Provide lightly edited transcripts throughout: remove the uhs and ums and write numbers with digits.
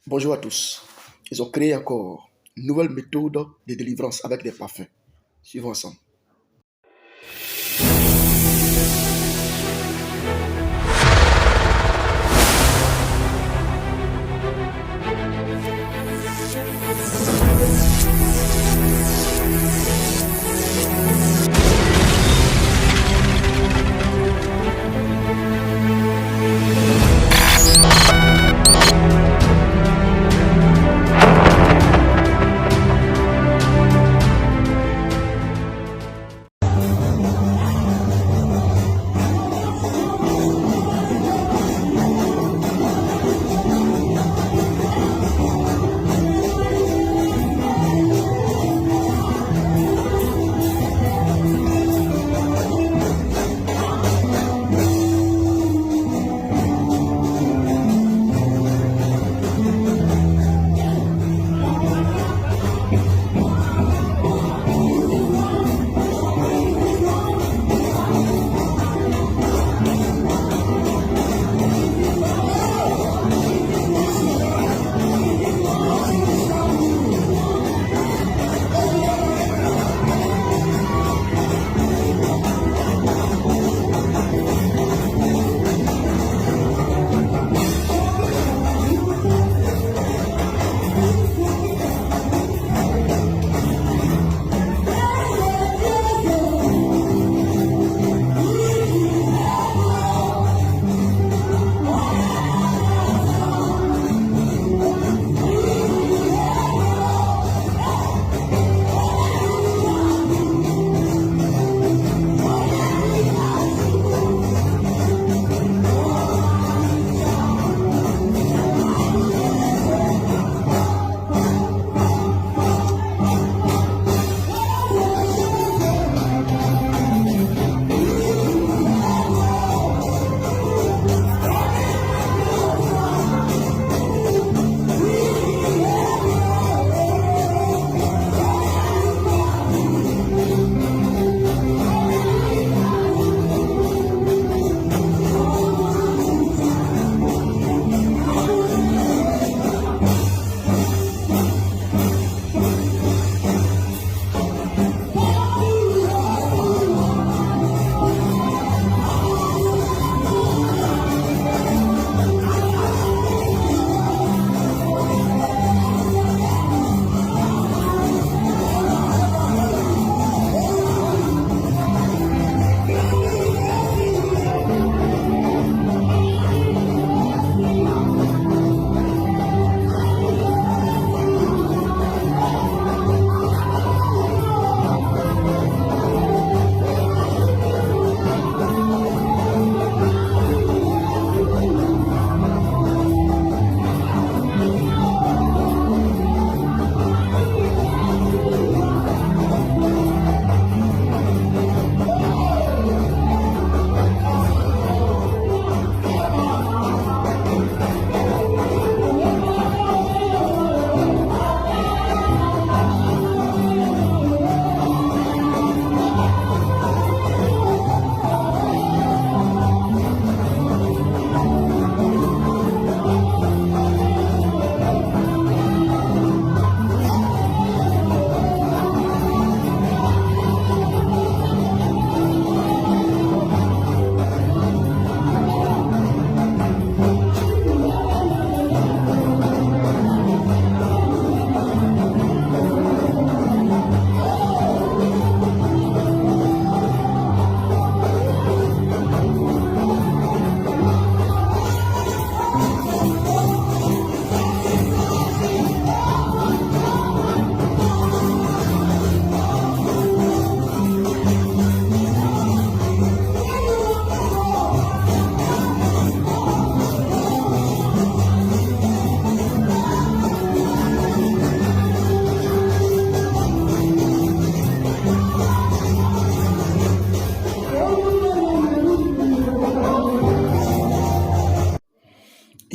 Bonjour à tous. Ils ont créé encore une nouvelle méthode de délivrance avec des parfums. Suivons ensemble.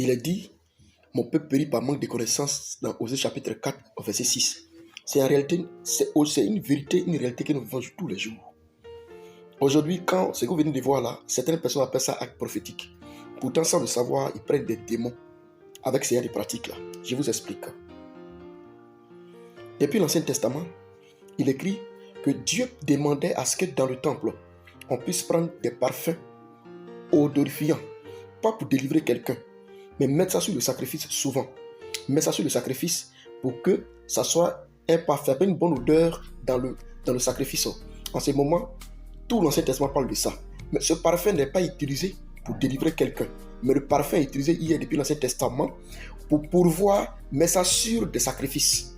Il est dit, mon peuple périt par manque de connaissances dans Osée chapitre 4, au verset 6. C'est en réalité, c'est une vérité, une réalité que nous vivons tous les jours. Aujourd'hui, quand ce que vous venez de voir là, certaines personnes appellent ça acte prophétique. Pourtant, sans le savoir, ils prennent des démons avec ces des pratiques-là. Je vous explique. Depuis l'Ancien Testament, il écrit que Dieu demandait à ce que dans le temple, on puisse prendre des parfums odorifiants, pas pour délivrer quelqu'un, mais mettre ça sur le sacrifice souvent. Mettre ça sur le sacrifice pour que ça soit un parfum, une bonne odeur dans le sacrifice. En ce moment, tout l'Ancien Testament parle de ça. Mais ce parfum n'est pas utilisé pour délivrer quelqu'un. Mais le parfum est utilisé hier depuis l'Ancien Testament pour pourvoir, mettre ça sur des sacrifices.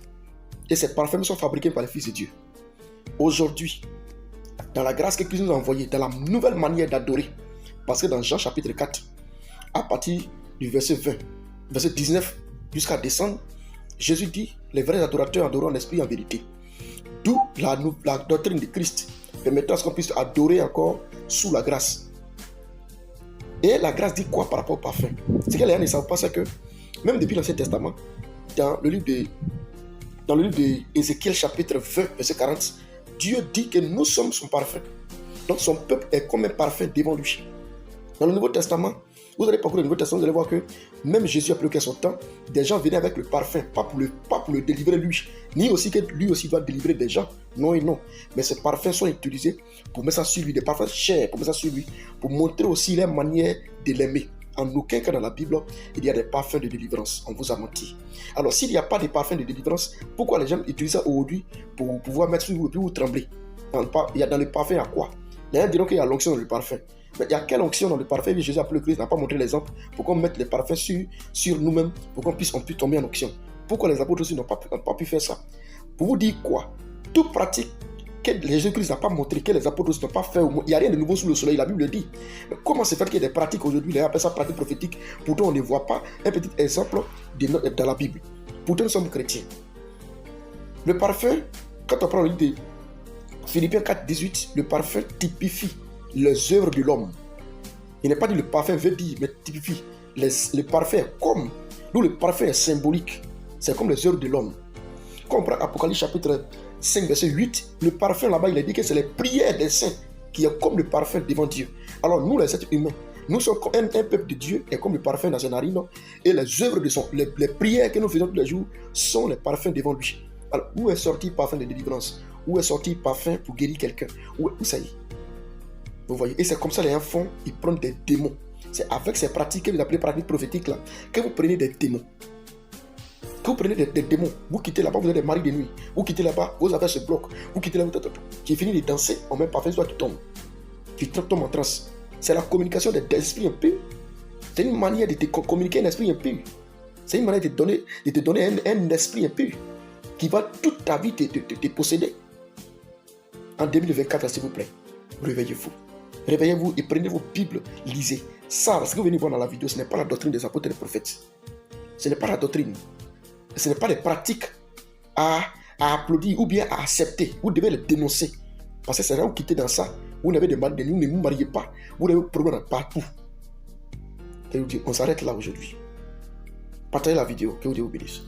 Et ces parfums sont fabriqués par les fils de Dieu. Aujourd'hui, dans la grâce que Christ nous a envoyée, dans la nouvelle manière d'adorer, parce que dans Jean chapitre 4, à partir du verset 20, verset 19 jusqu'à descendre, Jésus dit, les vrais adorateurs adoreront en esprit et en vérité. D'où la doctrine de Christ, permettant à ce qu'on puisse adorer encore sous la grâce. Et la grâce dit quoi par rapport au parfum? Ce que les gens ne savent pas, c'est que même depuis l'Ancien Testament, dans le livre d'Ézéchiel chapitre 20, verset 40, Dieu dit que nous sommes son parfum. Donc son peuple est comme un parfum devant lui. Dans le Nouveau Testament, vous allez parcourir le Nouveau Testament, vous allez voir que même Jésus a pris son temps, des gens venaient avec le parfum, pas pour le délivrer lui, ni aussi que lui aussi doit délivrer des gens, non et non. Mais ces parfums sont utilisés pour mettre ça sur lui, des parfums chers, pour mettre ça sur lui, pour montrer aussi la manière de l'aimer. En aucun cas dans la Bible, il y a des parfums de délivrance. On vous a menti. Alors, s'il n'y a pas de parfums de délivrance, pourquoi les gens utilisent ça aujourd'hui pour pouvoir mettre sur vous et puis vous trembler? Dans le parfum, il y a quoi? Les gens diront qu'il y a l'onction dans le parfum. Mais il y a quelle onction dans le parfum? Jésus a appelé le Christ, n'a pas montré l'exemple pour qu'on mette les parfums sur nous-mêmes, pour qu'on puisse tomber en onction. Pourquoi les apôtres aussi n'ont pas pu faire ça? Pour vous dire quoi? Toute pratique que Jésus-Christ n'a pas montré, que les apôtres n'ont pas fait, il n'y a rien de nouveau sous le soleil, la Bible dit. Mais comment se fait qu'il y a des pratiques aujourd'hui, les gens appellent ça pratique prophétique, pourtant on ne voit pas un petit exemple dans la Bible. Pourtant nous sommes chrétiens. Le parfum, quand on prend le livre de Philippiens 4, 18, le parfum typifie les œuvres de l'homme. Il n'est pas dit le parfum veut dire, mais typifie. Le parfum est comme, nous le parfum est symbolique, c'est comme les œuvres de l'homme. Quand on prend Apocalypse chapitre 5, verset 8, le parfum là-bas, il est dit que c'est les prières des saints qui est comme le parfum devant Dieu. Alors nous, les êtres humains, nous sommes un peuple de Dieu, est comme le parfum dans ses narines, et les œuvres de les prières que nous faisons tous les jours sont les parfums devant lui. Alors, où est sorti le parfum de délivrance? Où est sorti le parfum pour guérir quelqu'un? Où ça y est? Vous voyez? Et c'est comme ça les gens font, ils prennent des démons. C'est avec ces pratiques que vous appelez pratiques prophétiques là, que vous prenez des démons. Que vous prenez des démons, vous quittez là-bas, vous êtes des maris de nuit, vous quittez là-bas, vos affaires se bloquent, vous quittez là-bas, tu finis de danser, en même parfum, soit tu tombes. Tu tombes en transe. C'est la communication des esprits impurs. C'est une manière de te communiquer un esprit impur. C'est une manière de te donner un esprit impur qui va toute ta vie te posséder. En 2024, s'il vous plaît, réveillez-vous. Réveillez-vous et prenez vos Bibles, lisez. Ça, ce que vous venez voir dans la vidéo, ce n'est pas la doctrine des apôtres et des prophètes. Ce n'est pas la doctrine. Ce n'est pas des pratiques à applaudir ou bien à accepter. Vous devez les dénoncer. Parce que c'est là où vous quittez dans ça. Vous n'avez de mal de nous, ne vous mariez pas. Vous avez des problèmes partout. On s'arrête là aujourd'hui. Partagez la vidéo. Que Dieu vous bénisse.